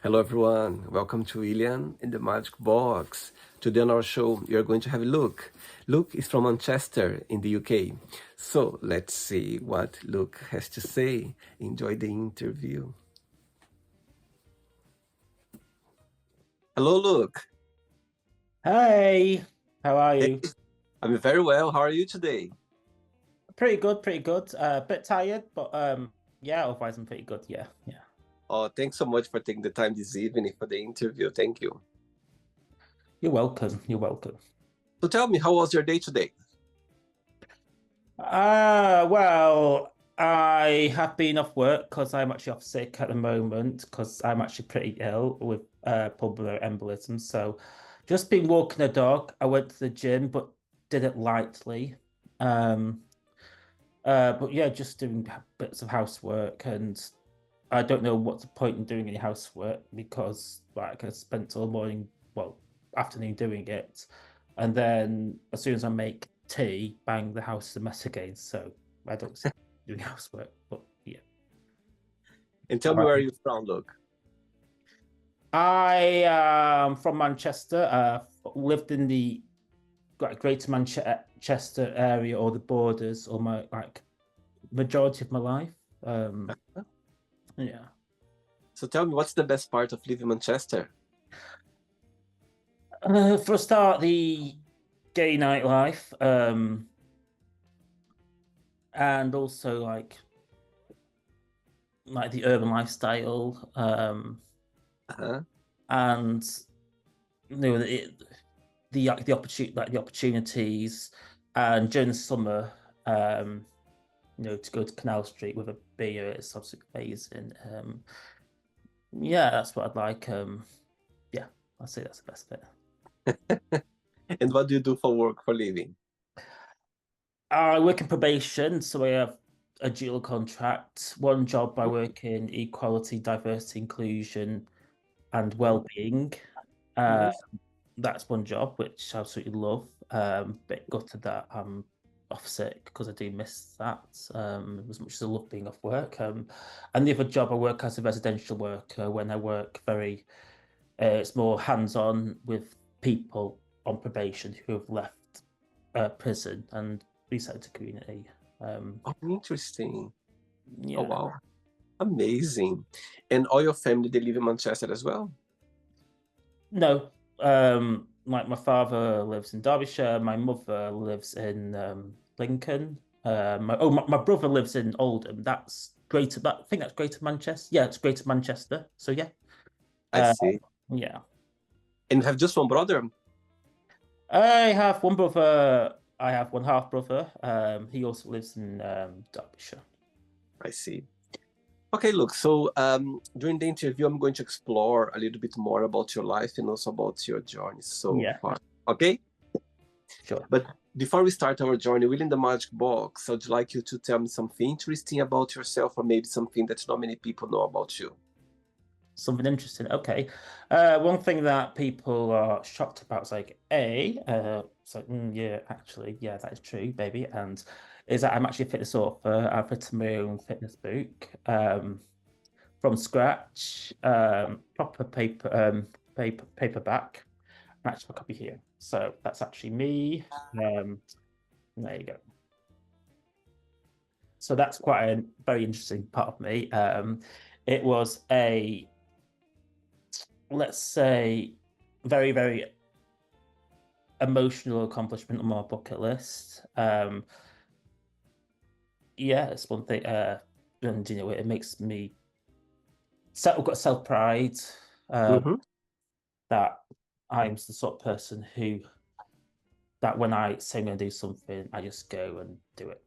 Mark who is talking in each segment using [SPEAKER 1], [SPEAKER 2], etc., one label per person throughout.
[SPEAKER 1] Hello, everyone. Welcome to William in the Magic Box. Today on our show, you're going to have a look. Luke is from Manchester in the UK. So let's see what Luke has to say. Enjoy the interview. Hello, Luke.
[SPEAKER 2] Hey, how are
[SPEAKER 1] Hey,
[SPEAKER 2] you?
[SPEAKER 1] I'm very well. How are you today?
[SPEAKER 2] Pretty good, pretty good. A bit tired, but yeah, otherwise I'm pretty good. Yeah, yeah.
[SPEAKER 1] Oh, thanks so much for taking the time this evening for the interview. Thank you.
[SPEAKER 2] You're welcome. You're welcome.
[SPEAKER 1] So tell me, how was your day today?
[SPEAKER 2] Well, I have been off work because I'm actually off sick at the moment because I'm actually pretty ill with pulmonary embolism. So just been walking the dog. I went to the gym, but did it lightly. Um, but yeah, just doing bits of housework and I don't know what's the point in doing any housework because like I spent all morning, well, afternoon doing it, and then as soon as I make tea, bang, the house is a mess again. So I don't see doing housework, but yeah.
[SPEAKER 1] And tell
[SPEAKER 2] All
[SPEAKER 1] me where
[SPEAKER 2] right.
[SPEAKER 1] you're from, Luke.
[SPEAKER 2] I am from Manchester. Lived in the Greater Manchester area or the borders all my like majority of my life. Yeah.
[SPEAKER 1] So tell me, what's the best part of living in Manchester?
[SPEAKER 2] For a start, the gay nightlife, and also like the urban lifestyle,
[SPEAKER 1] Uh-huh.
[SPEAKER 2] and you know the opportunity like the opportunities, and during the summer, to go to Canal Street with a beer is absolutely amazing. Yeah, that's what I'd like. Yeah, I'd say that's the best bit.
[SPEAKER 1] And what do you do for work for living?
[SPEAKER 2] I work in probation, so I have a dual contract. One job I work in equality, diversity, inclusion, and
[SPEAKER 1] Oh,
[SPEAKER 2] well-being. Uh,
[SPEAKER 1] nice.
[SPEAKER 2] that's one job which I absolutely love. Bit gutted that I'm off sick because I do miss that as much as I love being off work. And the other job I work as a residential worker when I work very, it's more hands-on with people on probation who have left prison and reset to community. Um,
[SPEAKER 1] Oh, interesting. Oh,
[SPEAKER 2] yeah.
[SPEAKER 1] wow. Amazing. And all your family, they live in Manchester as well?
[SPEAKER 2] No, like my father lives in Derbyshire, my mother lives in Lincoln. My brother lives in Oldham. That's greater. I think that's Greater Manchester. Yeah, it's Greater Manchester. So yeah,
[SPEAKER 1] I
[SPEAKER 2] uh,
[SPEAKER 1] see.
[SPEAKER 2] yeah.
[SPEAKER 1] And you have just one brother?
[SPEAKER 2] I have one brother. I have one half brother. He also lives in Derbyshire.
[SPEAKER 1] I see. Okay, look, so during the interview, I'm going to explore a little bit more about your life and also about your journey so
[SPEAKER 2] Yeah,
[SPEAKER 1] far. Okay?
[SPEAKER 2] sure.
[SPEAKER 1] But before we start our journey within the magic box, I'd like you to tell me something interesting about yourself or maybe something that not many people know about you.
[SPEAKER 2] Something interesting. Okay. One thing that people are shocked about is like it's like yeah, actually, yeah, that is true, baby. And is that I'm actually a fitness author. I've written my own fitness book from scratch, proper paperback. An actual copy here. So that's actually me. Um, there you go. So that's quite a very interesting part of me. It was a let's say very very emotional accomplishment on my bucket list. Yeah, it's one thing. And it makes me I've got self pride
[SPEAKER 1] Mm-hmm.
[SPEAKER 2] that I'm the sort of person who that when I say I'm going to do something, I just go and do it.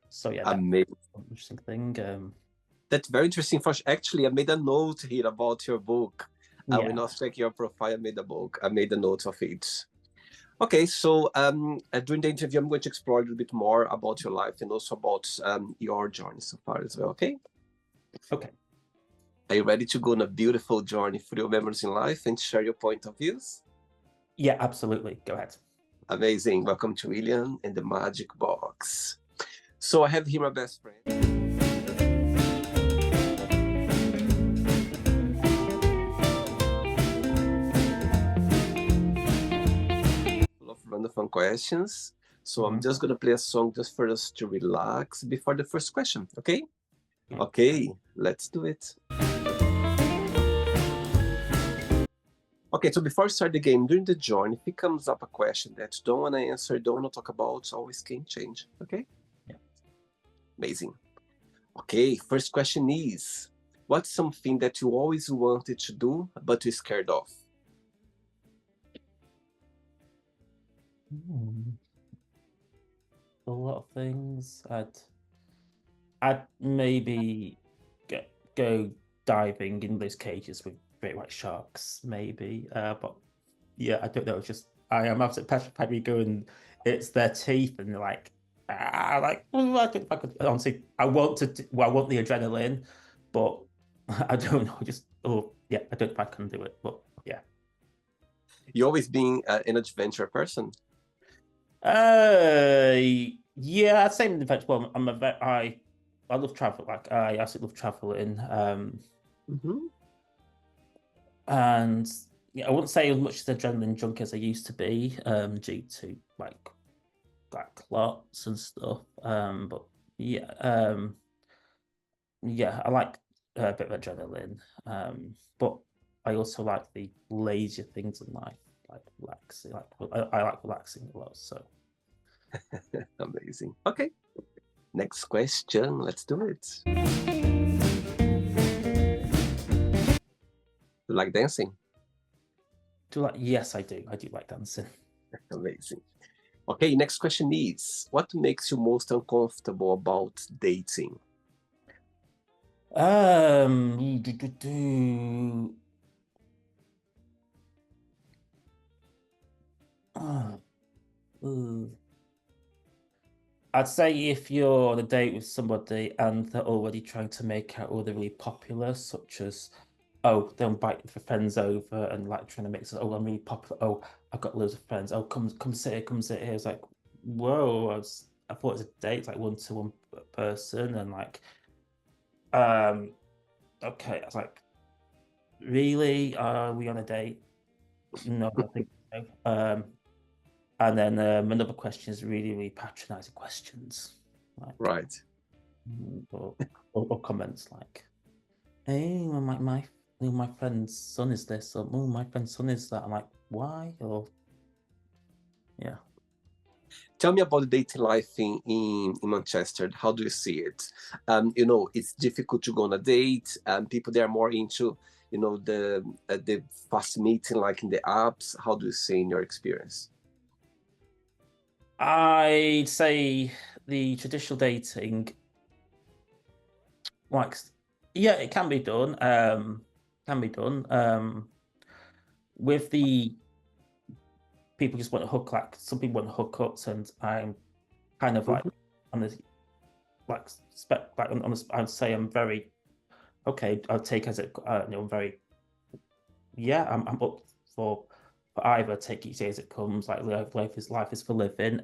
[SPEAKER 2] So yeah, that's
[SPEAKER 1] Amazing.
[SPEAKER 2] an interesting thing.
[SPEAKER 1] That's very interesting. For actually, I made a note here about your book. When I
[SPEAKER 2] Yeah.
[SPEAKER 1] was checking your profile, I made a book. I made a note of it. Okay, so during the interview, I'm going to explore a little bit more about your life and also about your journey so far as well. Okay,
[SPEAKER 2] Okay.
[SPEAKER 1] are you ready to go on a beautiful journey through your memories in life and share your point of views?
[SPEAKER 2] Yeah, absolutely. Go ahead.
[SPEAKER 1] Amazing. Welcome to William and the Magic Box. So I have here my best friend. the fun questions. So I'm
[SPEAKER 2] Mhm.
[SPEAKER 1] just gonna play a song just for us to relax before the first question, okay?
[SPEAKER 2] Yeah.
[SPEAKER 1] Okay, let's do it. Okay, so before we start the game, during the journey, if it comes up a question that you don't want to answer, don't want to talk about, always can change, okay?
[SPEAKER 2] Yeah.
[SPEAKER 1] Amazing. Okay, first question is, what's something that you always wanted to do, but you're scared of?
[SPEAKER 2] A lot of things. I'd maybe go diving in those cages with great white sharks, maybe. But yeah, I don't know. It's just I am absolutely petrified. We go and it's their teeth, and they're like, if I could honestly, I want to. Well, I want the adrenaline, but I don't know. Just yeah, I don't know if I can do it. But yeah.
[SPEAKER 1] You always been an adventure person?
[SPEAKER 2] Yeah, I'd say in fact, well, I love travel. Like I absolutely love traveling.
[SPEAKER 1] Mm-hmm.
[SPEAKER 2] And yeah, I wouldn't say as much as adrenaline junkie as I used to be, due to like clots and stuff. But yeah, yeah, I like a bit of adrenaline. But I also like the lazier things in life, like relaxing. I like relaxing a lot. So
[SPEAKER 1] Amazing. Okay, next question. Let's do it. You like dancing?
[SPEAKER 2] yes, I do. I do like dancing.
[SPEAKER 1] Amazing. Okay, next question is, what makes you most uncomfortable about dating?
[SPEAKER 2] Um, do, do, do. Ah, ooh. I'd say if you're on a date with somebody and they're already trying to make out all the really popular, such as, oh, they'll invite their friends over and like trying to make it, oh, I'm really popular. Oh, I've got loads of friends. Oh, come sit here, come sit here. It's like, whoa, I thought it was a date, like one-to-one person, and like, um, okay, I was like, really? Are we on a date? No, I don't think so. And then another question is really, really patronizing questions, like
[SPEAKER 1] Right.
[SPEAKER 2] or, or comments like, "Hey, well, my friend's son is this," or "Oh, my friend's son is that." I'm like, why? Or yeah.
[SPEAKER 1] Tell me about the dating life in Manchester. How do you see it? It's difficult to go on a date. People they are more into, the fast meeting like in the apps. How do you see in your experience?
[SPEAKER 2] I'd say the traditional dating, like, yeah, it can be done. Can be done. With the people just want to hook, like some people want hookups, and I'm kind of like
[SPEAKER 1] Mhm.
[SPEAKER 2] on this like spec like on this, I'd say I'm very okay. I'll take as it I'm very yeah. I'm up for either take each day as it comes. Like life is for living.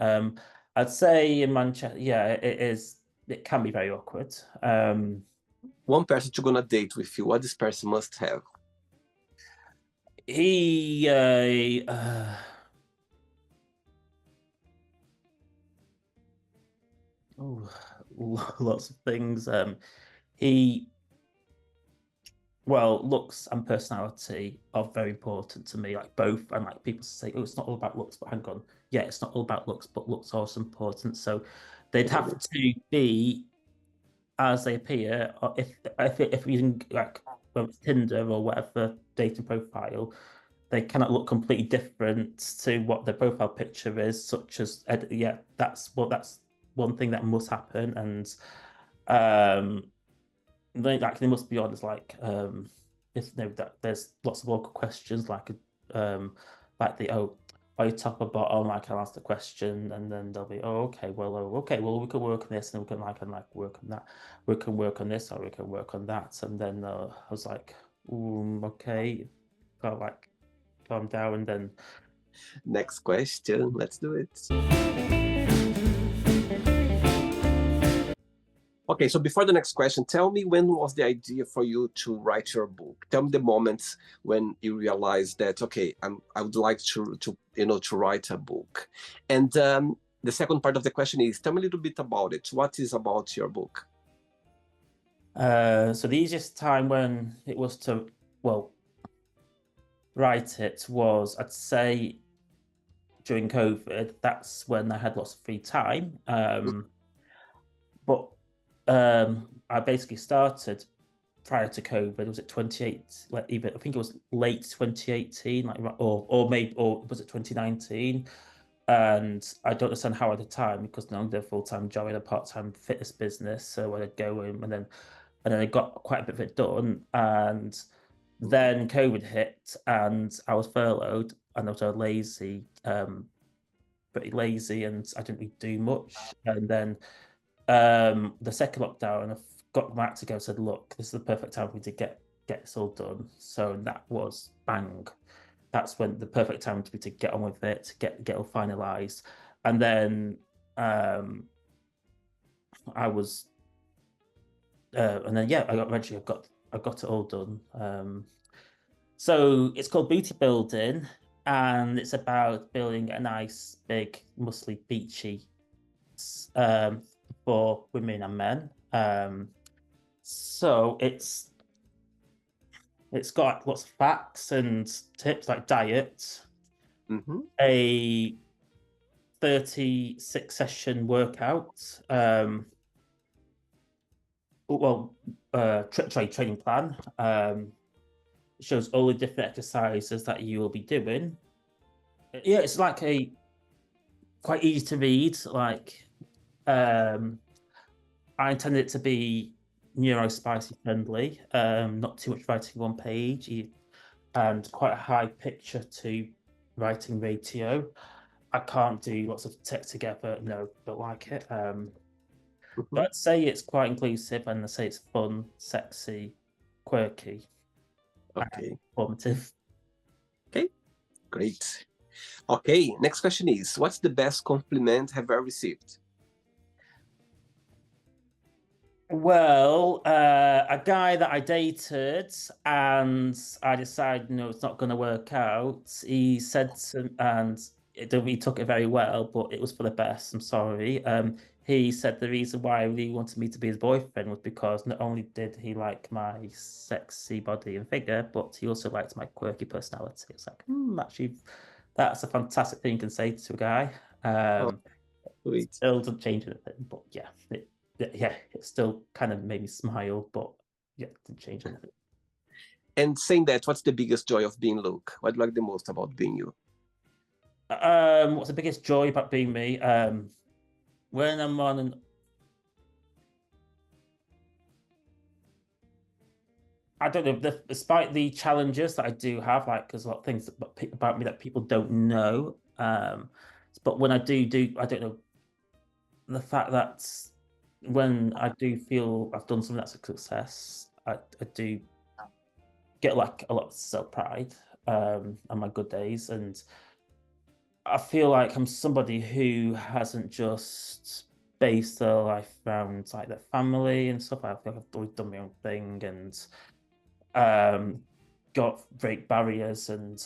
[SPEAKER 2] I'd say in Manchester, yeah, it is. It can be very awkward.
[SPEAKER 1] One person to go on a date with you. What this person must have?
[SPEAKER 2] He oh, lots of things. He Well, looks and personality are very important to me, like both. And like people say, oh, it's not all about looks, but hang on. Yeah, it's not all about looks, but looks are also important. So they'd have to be as they appear, or if using like whether it's Tinder or whatever dating profile, they cannot look completely different to what their profile picture is, such as yeah, that's one thing that must happen. And um they must be honest, like if that there's lots of awkward questions like the are you top or bottom, like I'll ask the question and then they'll be okay, well we can work on this and we can work on that, we can work on this or we can work on that. And then I was like, okay, got like calm down. And then
[SPEAKER 1] Next question. Let's do it. Okay, so before the next question, tell me when was the idea for you to write your book? Tell me the moments when you realized that, okay, I would like to write a book. And the second part of the question is, tell me a little bit about it. What is about your book?
[SPEAKER 2] So the easiest time when it was to, well, write it was, I'd say, during COVID. That's when I had lots of free time. But I basically started prior to COVID. Was it 28? Like even I think it was late 2018, like or maybe or was it 2019? And I don't understand how at the time because now I did a full-time job in a part-time fitness business. So I'd go in and then I got quite a bit of it done. And then COVID hit and I was furloughed and I was pretty lazy, and I didn't really do much. And then the second lockdown, I got back to go and said, look, this is the perfect time for me to get this all done. So that was bang. That's when the perfect time to be to get on with it, to get all finalized. And then I was and then yeah, I got it all done. So it's called Booty Building, and it's about building a nice, big, muscly, beachy for women and men. So it's got lots of facts and tips like diet, a 36 session workout, training plan. It shows all the different exercises that you will be doing. Yeah, it's like a quite easy to read. Like, I intended it to be neurospicy friendly, not too much writing on page, and quite a high picture to writing ratio. I can't do lots of text together. No, don't like it. But I'd say it's quite inclusive, and I'd say it's fun, sexy, quirky,
[SPEAKER 1] Okay.
[SPEAKER 2] informative.
[SPEAKER 1] Okay, great. Okay, next question is, what's the best compliment have ever received?
[SPEAKER 2] Well, a guy that I dated and I decided, no, it's not going to work out. He said he took it very well, but it was for the best. I'm sorry. He said the reason why he wanted me to be his boyfriend was because not only did he like my sexy body and figure, but he also liked my quirky personality. It's like, actually, that's a fantastic thing you can say to a guy.
[SPEAKER 1] Sweet.
[SPEAKER 2] Still doesn't change anything, but yeah, it still kind of made me smile, but yeah, it didn't change anything.
[SPEAKER 1] And saying that, what's the biggest joy of being Luke? What do you like the most about being you?
[SPEAKER 2] What's the biggest joy about being me? When I'm on an I don't know, despite the challenges that I do have, like, there's a lot of things about me that people don't know. But when I do, I don't know, the fact that when I do feel I've done something that's a success, I do get like a lot of self-pride on my good days, and I feel like I'm somebody who hasn't just based their life around like their family and stuff. I feel like I've always done my own thing and got great barriers, and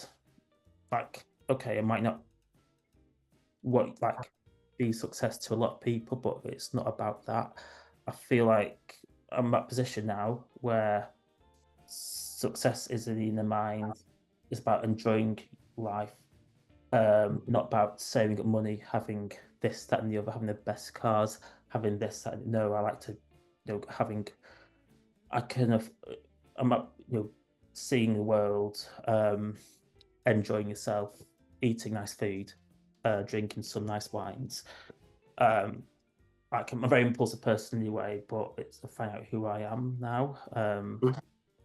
[SPEAKER 2] like, okay, I might not be success to a lot of people, but it's not about that. I feel like I'm at a position now where success isn't in the mind. It's about enjoying life, not about saving up money, having this, that, and the other, having the best cars, having this, that. No, I like to, having. I'm up, seeing the world, enjoying yourself, eating nice food, drinking some nice wines. Like, I'm a very impulsive person anyway, but it's to find out who I am now.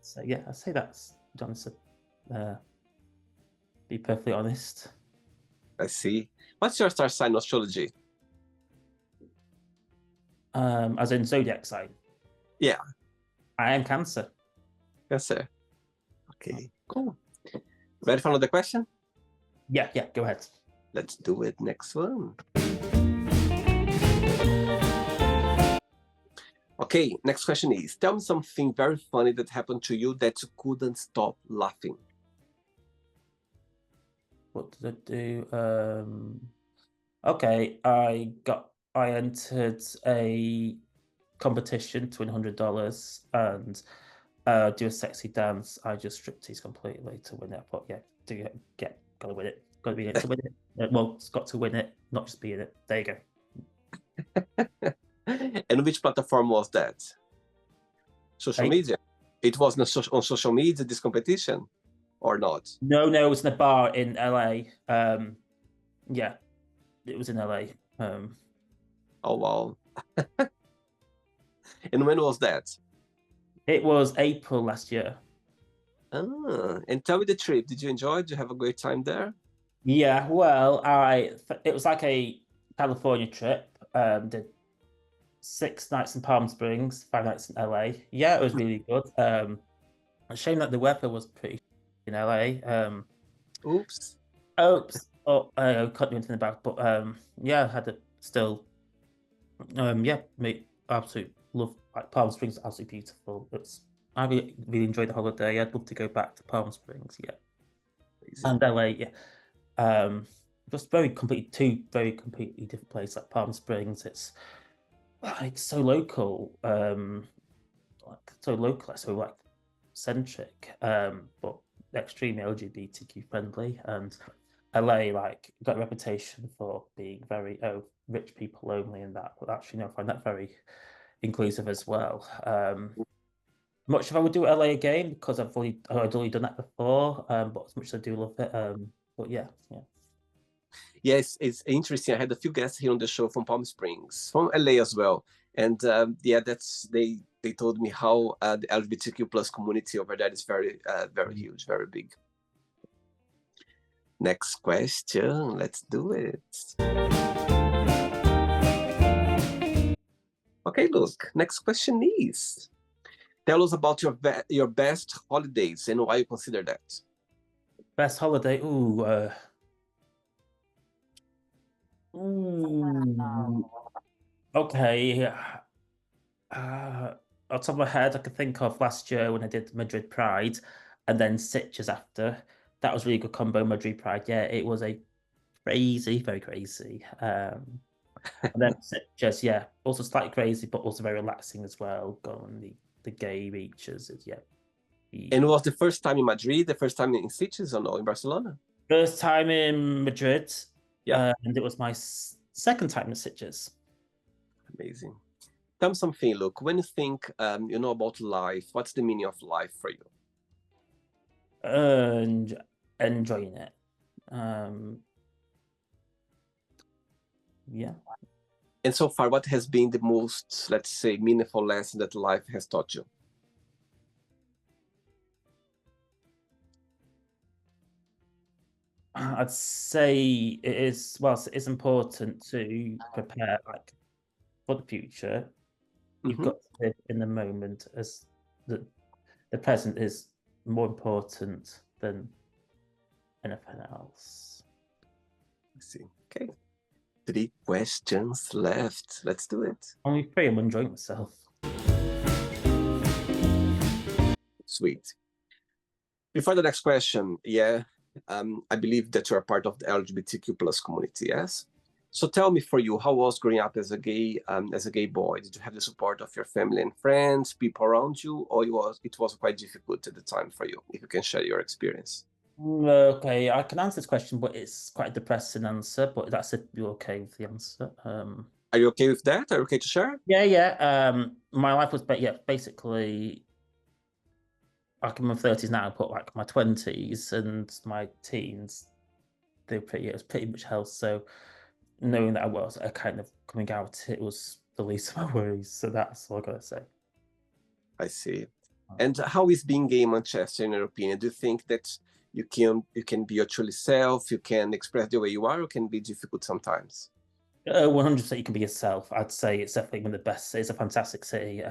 [SPEAKER 2] So yeah, I say that's honest. Be perfectly honest.
[SPEAKER 1] I see. What's your star sign astrology?
[SPEAKER 2] As in zodiac sign.
[SPEAKER 1] Yeah.
[SPEAKER 2] I am Cancer.
[SPEAKER 1] Cancer. Okay, cool. Ready for another question?
[SPEAKER 2] Yeah, go ahead.
[SPEAKER 1] Let's do it. Next one. Okay, next question is, tell me something very funny that happened to you that you couldn't stop laughing.
[SPEAKER 2] What did I do? Okay, I entered a competition to win $100 and do a sexy dance. I just striptease completely to win it. I thought, yeah, gotta win it. Gotta be in it to win it. Well, it's got to win it, not just be in it. There you go.
[SPEAKER 1] And which platform was that? Social
[SPEAKER 2] Hey?
[SPEAKER 1] media? It was on social media, this competition, or not?
[SPEAKER 2] No, it was in a bar in LA. Yeah, it was in LA.
[SPEAKER 1] Oh, wow. And when was that?
[SPEAKER 2] It was April last year.
[SPEAKER 1] And tell me the trip. Did you enjoy? Did you have a great time there?
[SPEAKER 2] Yeah, well, it was like a California trip. Did 6 nights in Palm Springs, 5 nights in LA. Yeah, it was really good. A shame that the weather was pretty in LA.
[SPEAKER 1] Oops.
[SPEAKER 2] Oops. Oh, I can't do anything about it, but yeah, I had to still yeah, mate, absolute love like Palm Springs is absolutely beautiful. I really enjoyed the holiday. I'd love to go back to Palm Springs, yeah.
[SPEAKER 1] Amazing.
[SPEAKER 2] And LA, yeah. Just two very completely different places. Like Palm Springs, it's so local, so like centric, but extremely LGBTQ friendly. And LA like got a reputation for being very rich people only, and that. But actually, no, I find that very inclusive as well. Much if I would do LA again because I'd already done that before. But as much as I do love it, but yeah.
[SPEAKER 1] Yes, it's interesting. I had a few guests here on the show from Palm Springs, from LA as well. And yeah, they told me how the LGBTQ plus community over there is very huge, very big. Next question. Let's do it. Okay, look. Next question is, tell us about your best holidays and why you consider that.
[SPEAKER 2] Best holiday. Ooh. Okay. Off the top of my head, I could think of last year when I did Madrid Pride and then Sitges after. That was really good combo, Madrid Pride. Yeah, it was a very crazy. And then Sitges, yeah, also slightly crazy, but also very relaxing as well. Going on the gay beaches, yeah.
[SPEAKER 1] And was the first time in Madrid, the first time in Sitges or no, in Barcelona?
[SPEAKER 2] First time in Madrid,
[SPEAKER 1] Yeah.
[SPEAKER 2] and it was my second time in Sitges.
[SPEAKER 1] Amazing. Tell me something, look, when you think about life, what's the meaning of life for you?
[SPEAKER 2] And enjoying it. Yeah.
[SPEAKER 1] And so far, what has been the most, let's say, meaningful lesson that life has taught you?
[SPEAKER 2] I'd say it's important to prepare like for the future. You've got to live in the moment as the present is more important than anything else.
[SPEAKER 1] I see. Okay. 3 questions left. Let's do it.
[SPEAKER 2] Only three, I'm enjoying myself.
[SPEAKER 1] Sweet. Before the next question, yeah, I believe that you're part of the LGBTQ plus community, yes? So tell me, for you, how was growing up as a gay boy? Did you have the support of your family and friends, people around you, or it was quite difficult at the time for you? If you can share your experience.
[SPEAKER 2] Okay, I can answer this question, but it's quite a depressing answer. But that's if you're okay with the answer.
[SPEAKER 1] Are you okay with that? Are you okay to share?
[SPEAKER 2] Yeah. My life was, basically. Like in my 30s now, but like my 20s and my teens, it was pretty much hell. So knowing that I was kind of coming out, it was the least of my worries. So that's all I gotta say.
[SPEAKER 1] I see. And how is being gay in Manchester, in your opinion? Do you think that you can be your truly self, you can express the way you are, or can be difficult sometimes?
[SPEAKER 2] 100% you can be yourself. I'd say it's definitely one of the best. It's a fantastic city.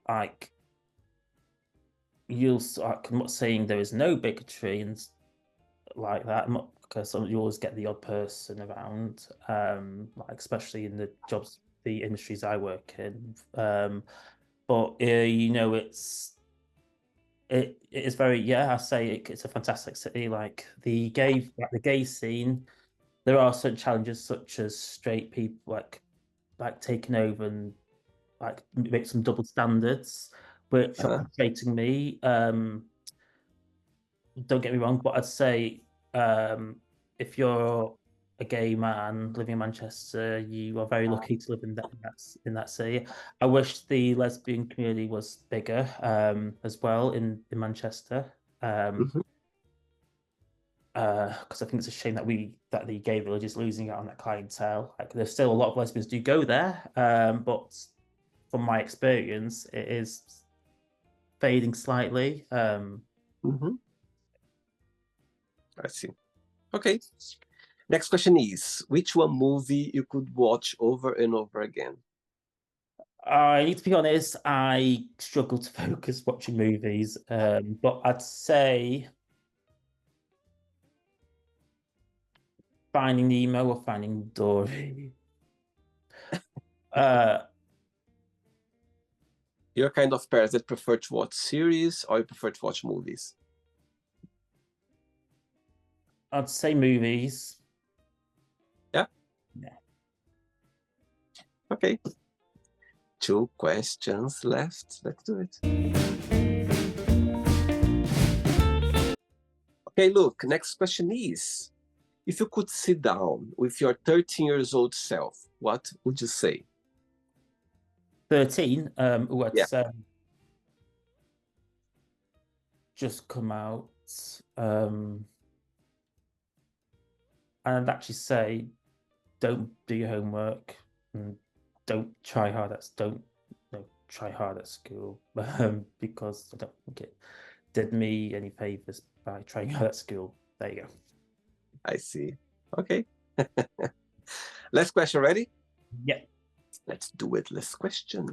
[SPEAKER 2] Like I'm not saying there is no bigotry and like that. Because you always get the odd person around, like especially in the jobs the industries I work in. But you know, it is very, yeah, I say it's a fantastic city. Like the gay scene, there are certain challenges such as straight people like taking over and like make some double standards, which are
[SPEAKER 1] Uh-huh.
[SPEAKER 2] frustrating me. Don't get me wrong, but I'd say if you're a gay man living in Manchester, you are very lucky to live in that city. I wish the lesbian community was bigger as well in Manchester.
[SPEAKER 1] Mhm.
[SPEAKER 2] Because I think it's a shame that the gay village is losing out on that clientele. Like there's still a lot of lesbians do go there, but from my experience, it is fading slightly.
[SPEAKER 1] Mhm. I see. Okay. Next question is, which one movie you could watch over and over again?
[SPEAKER 2] I need to be honest, I struggle to focus watching movies, but I'd say Finding Nemo or Finding Dory. Uh,
[SPEAKER 1] You're kind of parents that prefer to watch series or you prefer to watch movies?
[SPEAKER 2] I'd say movies.
[SPEAKER 1] Yeah.
[SPEAKER 2] Yeah.
[SPEAKER 1] Okay. 2 questions left. Let's do it. Okay, look, next question is, if you could sit down with your 13 years old self, what would you say?
[SPEAKER 2] 13,
[SPEAKER 1] Yeah.
[SPEAKER 2] what's just come out. And I'd actually say don't do your homework and don't try hard at school because I don't think it did me any favors by trying hard at school. There you go.
[SPEAKER 1] I see. Okay. Last question, ready?
[SPEAKER 2] Yeah.
[SPEAKER 1] Let's do it. Last question.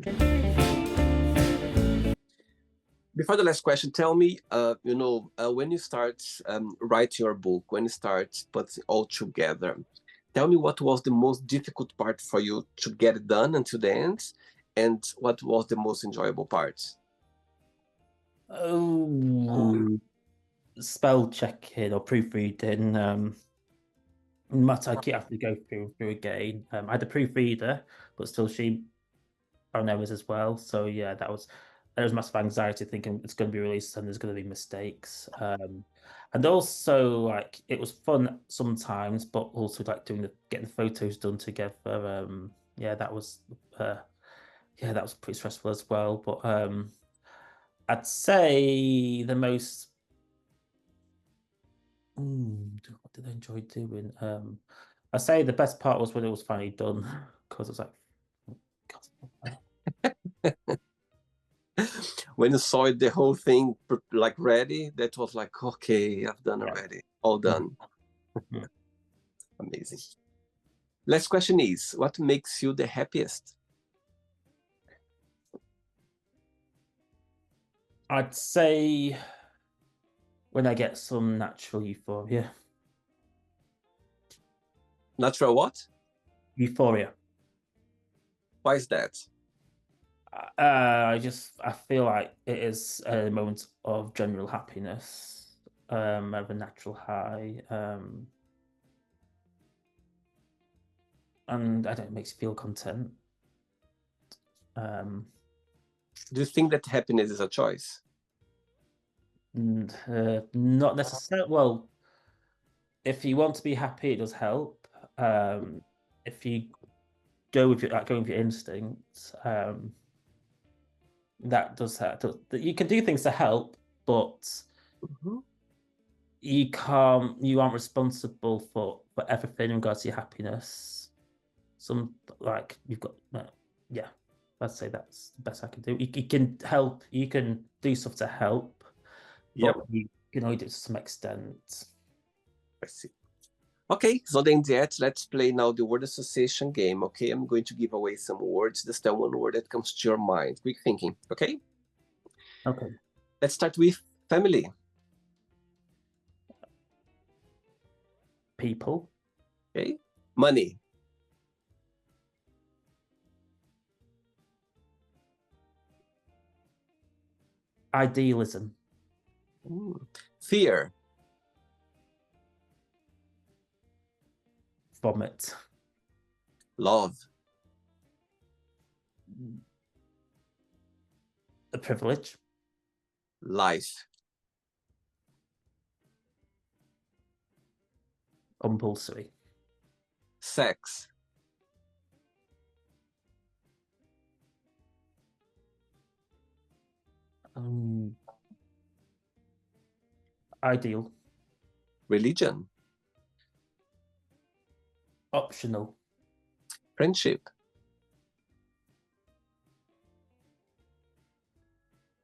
[SPEAKER 1] Before the last question, tell me, when you start writing your book, when you start putting all together, tell me what was the most difficult part for you to get it done until the end, and what was the most enjoyable part?
[SPEAKER 2] Oh, spell checking or proofreading. Matt, I keep having to go through again. I had a proofreader, but still she found errors as well. So yeah, there was massive anxiety thinking it's going to be released and there's going to be mistakes. And also like it was fun sometimes, but also like getting the photos done together. Yeah, uh, that was pretty stressful as well. But I'd say the most what did I enjoy doing? I say the best part was when it was finally done because I was like, "Oh, God."
[SPEAKER 1] When you saw it, the whole thing like ready, that was like, okay, I've done
[SPEAKER 2] Yeah.
[SPEAKER 1] already. All
[SPEAKER 2] Mhm.
[SPEAKER 1] done.
[SPEAKER 2] Mhm.
[SPEAKER 1] Amazing. Last question is, what makes you the happiest?
[SPEAKER 2] I'd say when I get some natural euphoria.
[SPEAKER 1] Natural what?
[SPEAKER 2] Euphoria.
[SPEAKER 1] Why is that?
[SPEAKER 2] I feel like it is a moment of general happiness, of a natural high, and I don't know, it makes you feel content. Um,
[SPEAKER 1] Do you think that happiness is a choice?
[SPEAKER 2] and not necessarily. Well, if you want to be happy, it does help. If you go with your instincts, that does help. You can do things to help, but
[SPEAKER 1] Mhm.
[SPEAKER 2] you aren't responsible for everything in regards to your happiness. Some like you've got yeah, I'd say that's the best I can do. You can help, you can do stuff to help, but
[SPEAKER 1] Yep,
[SPEAKER 2] you can only do it to some extent.
[SPEAKER 1] I see. Okay, so then that, let's play now the word association game, okay? I'm going to give away some words. Just tell one word that comes to your mind. Quick thinking, okay?
[SPEAKER 2] Okay.
[SPEAKER 1] Let's start with family,
[SPEAKER 2] People,
[SPEAKER 1] okay? Money,
[SPEAKER 2] Idealism.
[SPEAKER 1] Fear.
[SPEAKER 2] Vomit.
[SPEAKER 1] Love.
[SPEAKER 2] A privilege.
[SPEAKER 1] Life.
[SPEAKER 2] Compulsory.
[SPEAKER 1] Sex.
[SPEAKER 2] Ideal.
[SPEAKER 1] Religion.
[SPEAKER 2] Optional.
[SPEAKER 1] Friendship.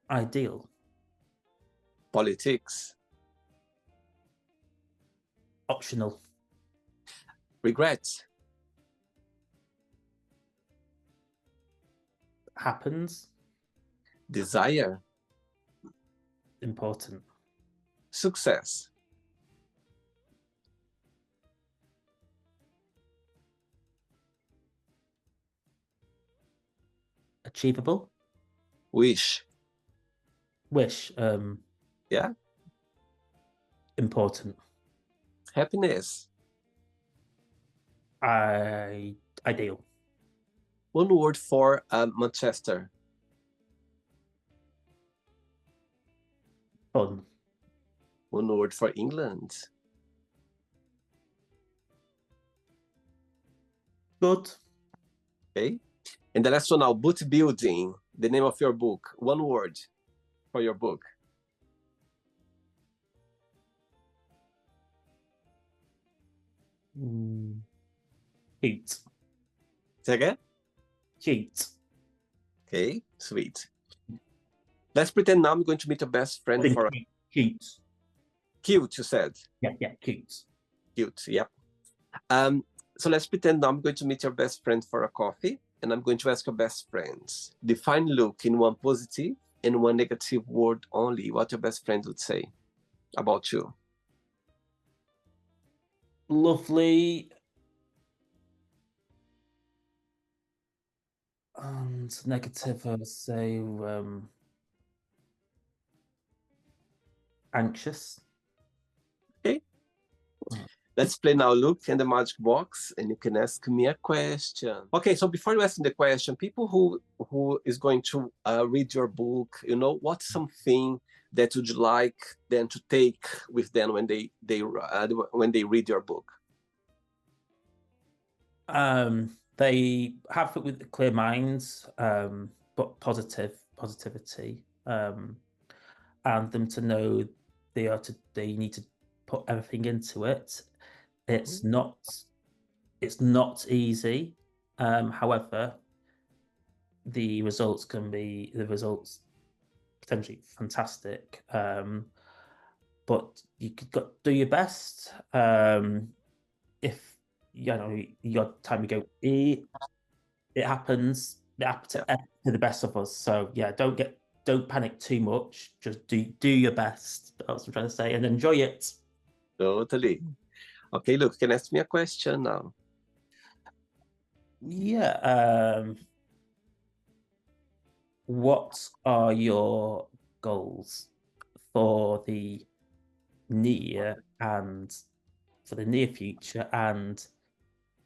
[SPEAKER 2] Ideal.
[SPEAKER 1] Politics.
[SPEAKER 2] Optional.
[SPEAKER 1] Regrets.
[SPEAKER 2] Happens.
[SPEAKER 1] Desire.
[SPEAKER 2] Important.
[SPEAKER 1] Success.
[SPEAKER 2] Achievable.
[SPEAKER 1] Wish.
[SPEAKER 2] Wish.
[SPEAKER 1] Yeah.
[SPEAKER 2] Important.
[SPEAKER 1] Happiness.
[SPEAKER 2] Ideal.
[SPEAKER 1] One word for Manchester.
[SPEAKER 2] Fun.
[SPEAKER 1] One word for England.
[SPEAKER 2] Good.
[SPEAKER 1] Okay. And the last one now, boot building. The name of your book. One word for your book.
[SPEAKER 2] Cute.
[SPEAKER 1] Say again?
[SPEAKER 2] Cute.
[SPEAKER 1] Okay, sweet. Let's pretend now I'm going to meet your best friend for
[SPEAKER 2] cute.
[SPEAKER 1] Cute, you said.
[SPEAKER 2] Yeah, cute.
[SPEAKER 1] Cute, yep. So let's pretend now I'm going to meet your best friend for a coffee, and I'm going to ask your best friends. Define look in one positive and one negative word only. What your best friend would say about you?
[SPEAKER 2] Lovely. And negative, I would say anxious.
[SPEAKER 1] Okay. Let's play now look in the magic box, and you can ask me a question. Okay, so before you ask the question, people who is going to read your book, you know, what's something that you'd like them to take with them when they read your book?
[SPEAKER 2] They have it with clear minds, but positivity, and them to know they need to put everything into it. It's not easy. However, the results potentially fantastic. But you got do your best. If you know your time, you go. It happens. It happens to the best of us. So yeah, don't panic too much. Just do your best. That's what I'm trying to say, and enjoy it.
[SPEAKER 1] Totally. Okay, look, can you ask me a question now?
[SPEAKER 2] Yeah. What are your goals for the near future and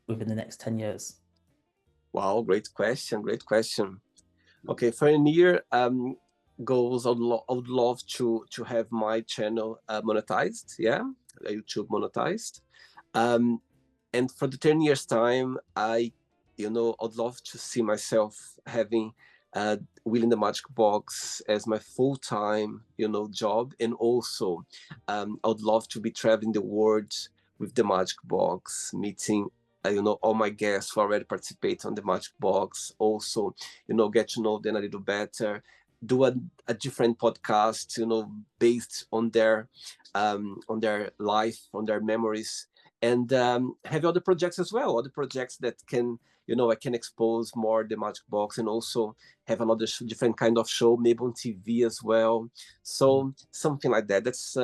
[SPEAKER 2] within the next 10 years?
[SPEAKER 1] Wow, great question. Great question. Okay, for a year goals, I would love to have my channel monetized. Yeah, YouTube monetized. And for the 10 years time, I'd love to see myself having Will in the Magic Box as my full-time, job. And also, I would love to be traveling the world with the Magic Box, meeting all my guests who already participate on the Magic Box. Also, get to know them a little better. Do a different podcast, based on their life, on their memories, and have other projects as well. Other projects that can, I can expose more the Magic Box, and also have another different kind of show, maybe on TV as well. So something like that. That's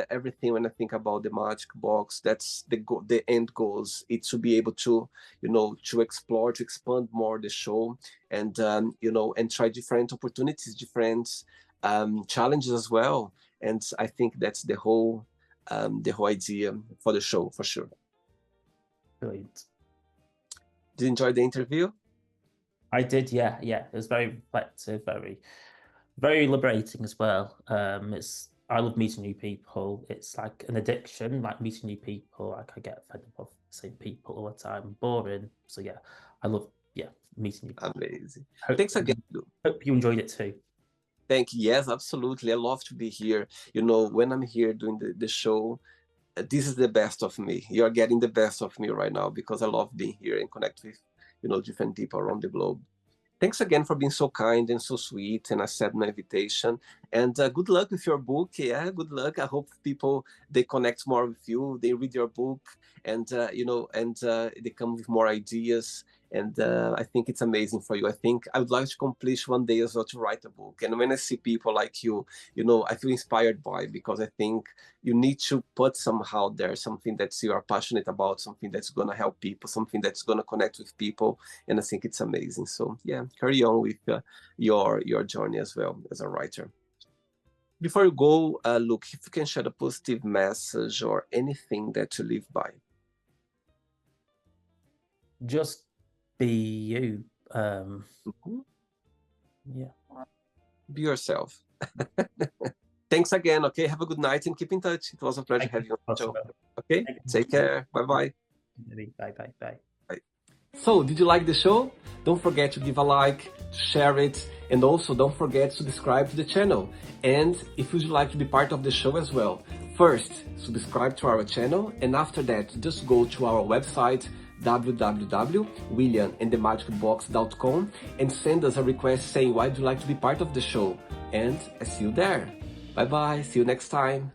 [SPEAKER 1] everything when I think about the Magic Box. That's the end goals. It to be able to, to explore, to expand more the show, and and try different opportunities, different challenges as well. And I think that's the whole idea for the show, for sure.
[SPEAKER 2] Brilliant.
[SPEAKER 1] Did you enjoy the interview?
[SPEAKER 2] I did, yeah. It was very reflective, very liberating as well. I love meeting new people. It's like an addiction, like meeting new people. Like I get fed up of the same people all the time, boring. So yeah, I love meeting new people.
[SPEAKER 1] Amazing. Thanks again.
[SPEAKER 2] Hope you enjoyed it too.
[SPEAKER 1] Thank you. Yes, absolutely. I love to be here. When I'm here doing the show, this is the best of me. You're getting the best of me right now because I love being here and connect with, different people around the globe. Thanks again for being so kind and so sweet and accept my invitation. And good luck with your book. Yeah, good luck. I hope people, they connect more with you. They read your book and, they come with more ideas. And I think it's amazing for you. I think I would like to accomplish one day as well to write a book. And when I see people like you, I feel inspired by, because I think you need to put somehow there something that you are passionate about, something that's going to help people, something that's going to connect with people. And I think it's amazing. So yeah, carry on with your journey as well as a writer. Before you go, Luke, if you can share a positive message or anything that you live by.
[SPEAKER 2] Just be you. Yeah.
[SPEAKER 1] Be yourself. Thanks again. Okay, have a good night and keep in touch. It was a pleasure having you on the show. Okay, take care. Bye-bye.
[SPEAKER 2] Bye.
[SPEAKER 1] So, did you like the show? Don't forget to give a like, to share it, and also don't forget to subscribe to the channel. And if you'd like to be part of the show as well, first, subscribe to our channel, and after that, just go to our website, www.williamandthemagicbox.com, and send us a request saying why would you like to be part of the show. And I see you there. Bye bye, see you next time.